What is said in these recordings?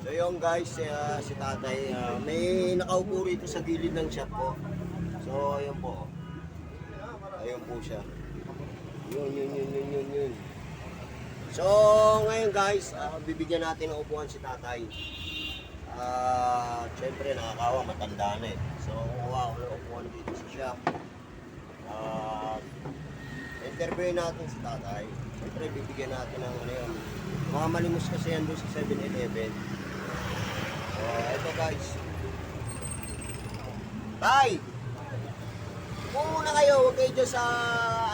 So yung guys, si tatay, may nakaupo rito sa gilid ng shop ko. So ayun po. Ayun po siya. Yun. So ngayon guys, bibigyan natin ng upuan si tatay. Siyempre nakakawa, matanda na eh. So kukuha ko ng upuan dito sa shop. Interview natin si tatay. Siyempre bibigyan natin ng ano yun. Mga malimos kasi yan doon sa 7-Eleven. So ito guys. Tay! Upo muna kayo, huwag kayo dyan sa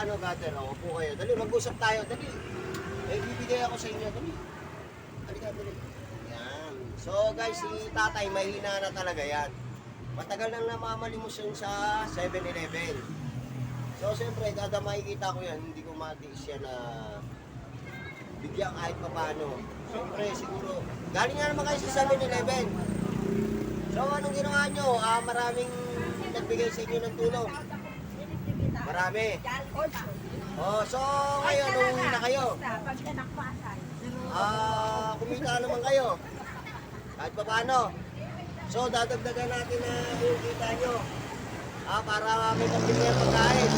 ano gutter. Upo kayo. Dali, mag-usap tayo. Dali. Bibigay ako sa inyo. Dali. Dali. Yan. So guys, si tatay mahina na talaga yan. Matagal nang namamalimos yun sa 7-Eleven. So siyempre, kada makikita ko yan, hindi ko matiis yan na bigyan kahit pa paano. Siyempre, siguro, galing nga naman kayo sa 7-Eleven. So anong ginawa nyo? Maraming nagbigay sa inyo ng tulong. Marami. So ngayon, uuwi na kayo. Kumita naman kayo. Kahit pa paano. So dadagdagan natin na yung kita nyo. Para may pagpili ang pagkain.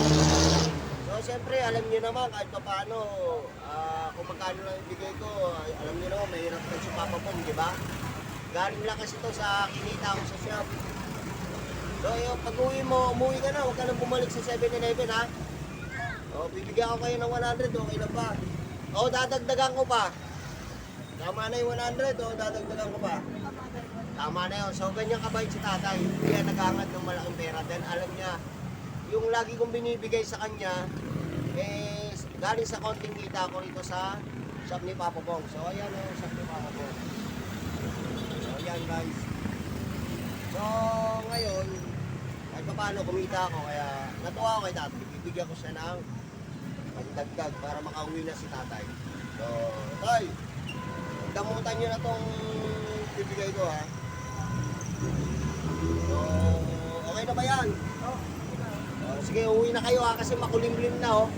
So siyempre, alam niyo naman kahit pa paano, kung magkano lang ibigay ko, alam niyo naman, mahirap na si Papa Pong, di ba? Galing lang kasi ito sa kinita ko sa shop. So yung pag-uwi mo, umuwi ka na, huwag ka nang bumalik sa 7-Eleven ha. O, bibigyan ko kayo ng 100, okay na pa. O, dadagdagan ko pa. Tama na yung 100, o dadagdagan ko pa. Tama na yun. So, ganyan kabait si tatay. Kaya nag-aangat ng malaking pera. Then, alam niya, yung lagi kong binibigay sa kanya, galing sa konting kita ko rito sa shop ni Papa Pong. So, ayan o, shop ni Papa Pong. So, ayan guys. So, ngayon, kahit pa paano kumita ako, kaya natuwa ako kay tatay. Bibigyan ko siya ng pagdagdag para makauwi na si tatay. So, tay, damutan nyo na tong bibigay ko ha. So, okay na ba yan? Sige, uwi na kayo ha, kasi makulimlim na oh.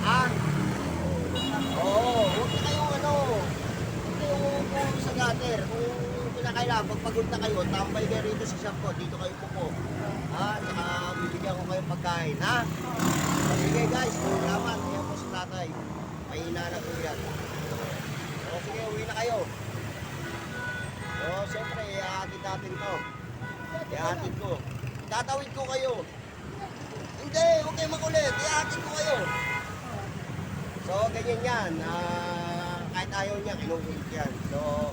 Huwag na kayong huwag kayong umupo sa gutter. Kung pinakailangan, pag pagod na kayo, tambay kayo rito sa shop ko, dito kayo pupo. Tsaka bibigyan ko kayong pagkain, ha? So, sige guys, salamat. Ayan po sa tatay. Mahina na po yan. So, sige, uwi na kayo. So, siyempre, ihahatid natin to. Ihahatid ko. Tatawid ko kayo. Hindi, huwag kayo makulit. Ihahatid ko kayo. So, ganyan yan. Kahit ayaw niya, kinukulit yan. So,